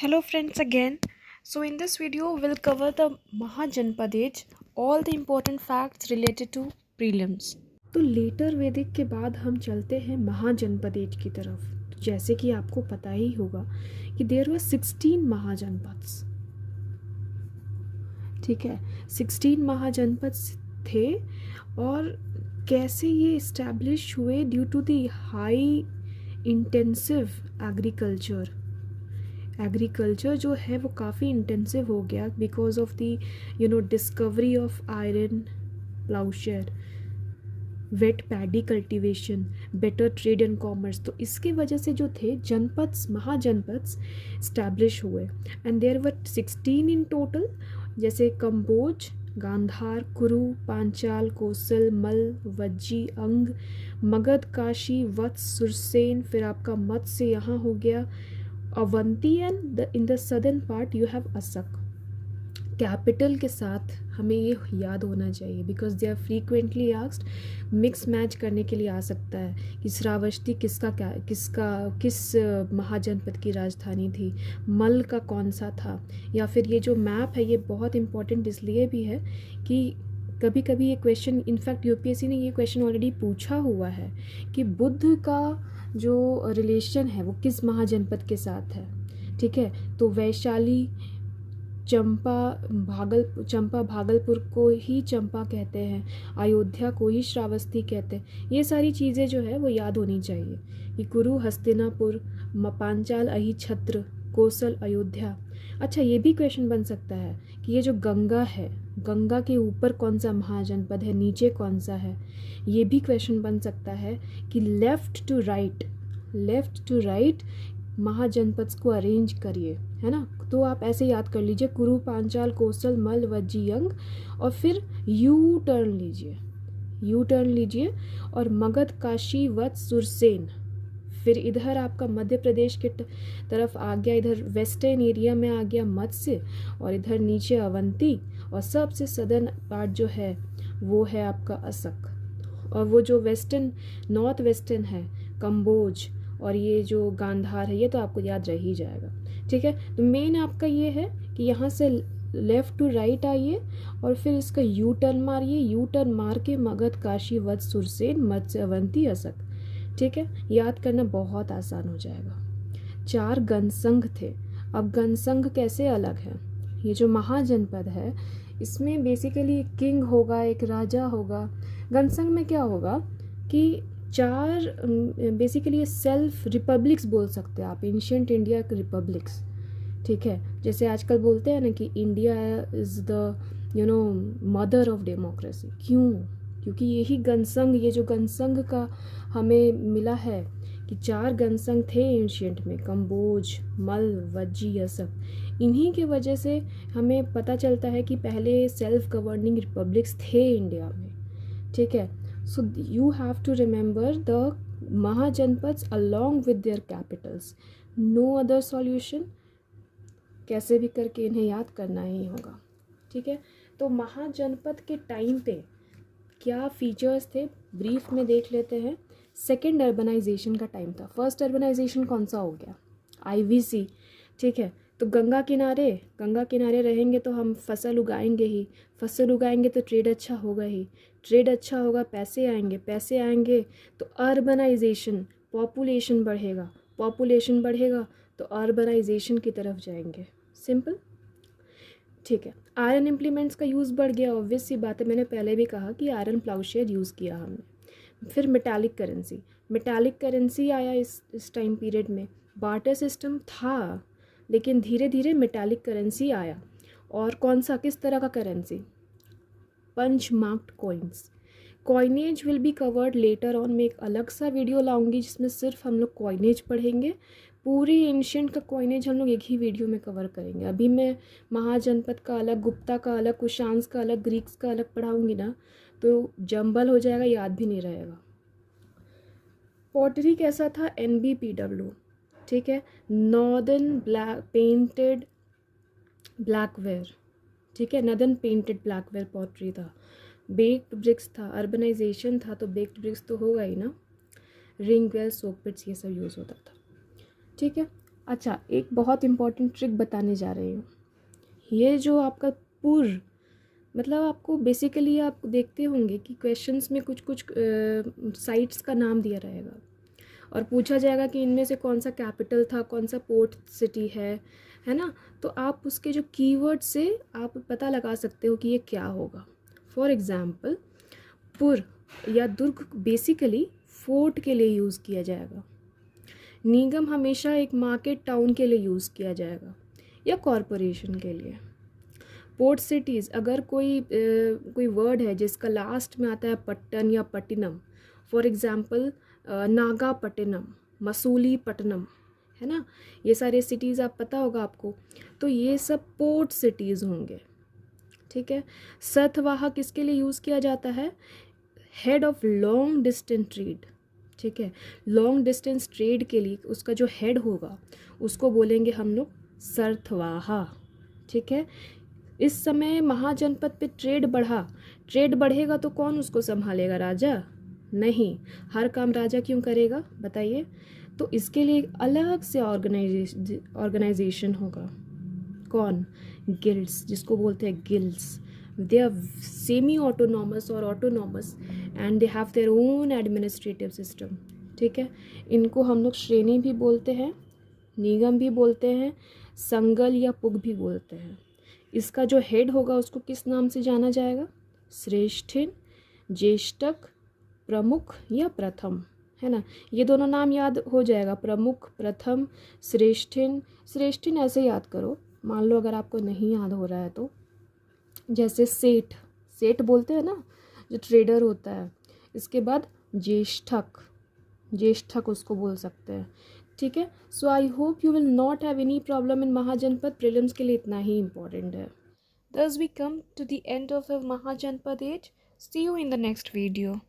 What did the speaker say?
Hello friends again. So in this video we'll cover the Mahajanpad age, all the important facts related to prelims. तो letter वैदिक के बाद हम चलते हैं महाजनपद एज की तरफ। तो जैसे कि आपको पता ही होगा कि देयर वर 16 महाजनपद्स। ठीक है, 16 महाजनपद थे और कैसे ये इस्टेब्लिश हुए due to the high intensive agriculture जो है वो काफ़ी इंटेंसिव हो गया because of the discovery of iron ploughshare, wet paddy cultivation, better trade and commerce. तो इसके वजह से जो थे जनपद्स, महाजनपद्स स्टैब्लिश हुए and there were 16 in total, जैसे कंबोज, गांधार, कुरु, पांचाल, कोसल, मल, वज्जी, अंग, मगध, काशी, वत्स, सुरसेन, फिर आपका मत्स्य यहाँ हो गया, Avanti and in the southern part you have Asaka. Capital के साथ हमें ये याद होना चाहिए because they are frequently asked, mix match करने के लिए आ सकता है कि श्रावस्ती किस महाजनपद की राजधानी थी, मल का कौन सा था, या फिर ये जो मैप है ये बहुत इंपॉर्टेंट इसलिए भी है कि कभी कभी ये क्वेश्चन, इनफैक्ट यूपीएससी ने ये क्वेश्चन ऑलरेडी पूछा हुआ है कि बुद्ध का जो रिलेशन है वो किस महाजनपद के साथ है। ठीक है, तो वैशाली, चंपा भागलपुर को ही चंपा कहते हैं, अयोध्या को ही श्रावस्ती कहते हैं। ये सारी चीज़ें जो है वो याद होनी चाहिए कि कुरु हस्तिनापुर, पांचाल अहिछत्र, कोसल अयोध्या। अच्छा, ये भी क्वेश्चन बन सकता है कि ये जो गंगा है, गंगा के ऊपर कौन सा महाजनपद है, नीचे कौन सा है। ये भी क्वेश्चन बन सकता है कि लेफ़्ट टू राइट महाजनपद को अरेंज करिए, है ना। तो आप ऐसे याद कर लीजिए, कुरु, पांचाल, कोसल, मल, वज्जी, अंग, और फिर यू टर्न लीजिए और मगध, काशी, वत्स, सुरसेन। फिर इधर आपका मध्य प्रदेश के तरफ आ गया, इधर वेस्टर्न एरिया में आ गया मत्स्य, और इधर नीचे अवंती, और सबसे सदर्न पार्ट जो है वो है आपका असक, और वो जो नॉर्थ वेस्टर्न है कंबोज, और ये जो गांधार है ये तो आपको याद रह ही जाएगा। ठीक है, तो मेन आपका ये है कि यहाँ से लेफ़्ट टू राइट आइए और फिर इसका यू टर्न मारिए, यू टर्न मार के मगध, काशी, वत्स, सुरसेन, मत्स्य, अवंती, असक। ठीक है, याद करना बहुत आसान हो जाएगा। 4 गणसंघ थे। अब गणसंघ कैसे अलग है, ये जो महाजनपद है इसमें बेसिकली एक किंग होगा, एक राजा होगा। गणसंघ में क्या होगा कि 4 बेसिकली सेल्फ रिपब्लिक्स बोल सकते हैं आप, एंशिएंट इंडिया के रिपब्लिक्स। ठीक है, जैसे आजकल बोलते हैं ना कि India is the mother of democracy. क्यों? क्योंकि यही गणसंघ, ये जो गणसंघ का हमें मिला है कि 4 गणसंघ थे एंशिएंट में, कंबोज, मल, वज्जी, असक। इन्हीं के वजह से हमें पता चलता है कि पहले सेल्फ गवर्निंग रिपब्लिक्स थे इंडिया में। ठीक है, so you have to remember the Mahajanpads along with their capitals. No other solution, कैसे भी करके इन्हें याद करना ही होगा। ठीक है, तो महाजनपद के टाइम पे क्या फीचर्स थे ब्रीफ में देख लेते हैं। सेकेंड अर्बनाइजेशन का टाइम था। फर्स्ट अर्बनाइजेशन कौन सा हो गया, आईवीसी। ठीक है, तो गंगा किनारे रहेंगे तो हम फसल उगाएंगे तो ट्रेड अच्छा होगा, पैसे आएंगे तो अर्बनाइजेशन, पॉपुलेशन बढ़ेगा तो अर्बनाइजेशन की तरफ जाएंगे। सिंपल। ठीक है, आयरन इम्प्लीमेंट्स का यूज़ बढ़ गया, ऑब्वियस सी बात है, मैंने पहले भी कहा कि आयरन प्लाउशेयर यूज़ किया हमने। फिर मेटालिक करेंसी आया इस टाइम पीरियड में। बार्टर सिस्टम था लेकिन धीरे धीरे मेटालिक करेंसी आया। और कौन सा, किस तरह का currency, punch marked coins. Coinage will be covered later on. मैं एक अलग सा वीडियो लाऊंगी जिसमें सिर्फ हम लोग कॉइनेज पढ़ेंगे। पूरी एंशिएंट का कॉइनेज हम लोग एक ही वीडियो में कवर करेंगे। अभी मैं महाजनपद का अलग, गुप्ता का अलग, कुशांस का अलग, ग्रीक्स का अलग पढ़ाऊंगी ना तो जंबल हो जाएगा, याद भी नहीं रहेगा। पॉटरी कैसा था, NBPW। ठीक है, नॉर्दर्न पेंटेड ब्लैकवेयर। ठीक है, नॉर्दर्न पेंटेड ब्लैकवेयर पॉटरी था। बेक्ड ब्रिक्स था, अर्बनाइजेशन था तो बेक्ड ब्रिक्स तो होगा ही ना। रिंग वेल, सोक पिट्स, ये सब यूज़ होता था। ठीक है, अच्छा, एक बहुत इम्पॉर्टेंट ट्रिक बताने जा रही हूँ। ये जो आपका पुर, मतलब आपको बेसिकली आप देखते होंगे कि क्वेश्चंस में कुछ कुछ साइट्स का नाम दिया रहेगा और पूछा जाएगा कि इनमें से कौन सा कैपिटल था, कौन सा पोर्ट सिटी है ना। तो आप उसके जो कीवर्ड से आप पता लगा सकते हो कि ये क्या होगा। फॉर एग्ज़ाम्पल, पुर या दुर्ग बेसिकली फोर्ट के लिए यूज़ किया जाएगा। निगम हमेशा एक मार्केट टाउन के लिए यूज़ किया जाएगा या कॉरपोरेशन के लिए। पोर्ट सिटीज़, अगर कोई वर्ड है जिसका लास्ट में आता है पट्टन या पट्टिनम, फॉर एग्ज़ाम्पल नागापट्टिनम, मसूलीपट्टनम, है ना, ये सारे सिटीज़ आप पता होगा आपको। तो ये सब पोर्ट सिटीज़ होंगे, ठीक है। सतवाह किसके लिए यूज़ किया जाता है? Head of long distance trade, ठीक है। लॉन्ग डिस्टेंस ट्रेड के लिए उसका जो हेड होगा उसको बोलेंगे हम लोग सरथवाहा, ठीक है। इस समय महाजनपद पे ट्रेड बढ़ेगा तो कौन उसको संभालेगा? राजा? नहीं, हर काम राजा क्यों करेगा बताइए। तो इसके लिए एक अलग से ऑर्गेनाइजेशन होगा। कौन? गिल्ड्स, जिसको बोलते हैं guilds. They are semi autonomous और autonomous and they have their own administrative system, ठीक है। इनको हम लोग श्रेणी भी बोलते हैं, निगम भी बोलते हैं, संगल या पुग भी बोलते हैं। इसका जो हेड होगा उसको किस नाम से जाना जाएगा? श्रेष्ठिन, ज्येष्ठक, प्रमुख या प्रथम, है ना। ये दोनों नाम याद हो जाएगा, प्रमुख, प्रथम, श्रेष्ठिन। श्रेष्ठिन ऐसे याद करो, मान लो अगर आपको नहीं याद हो रहा है तो, जैसे सेठ, सेठ बोलते हैं ना जो ट्रेडर होता है। इसके बाद ज्येष्ठक, ज्येष्ठक उसको बोल सकते हैं, ठीक है। So I hope you will not have any problem in Mahajanapada. Prelims के लिए इतना ही इम्पोर्टेंट है। Thus we come to the end of the Mahajanpad age. See you in the next video.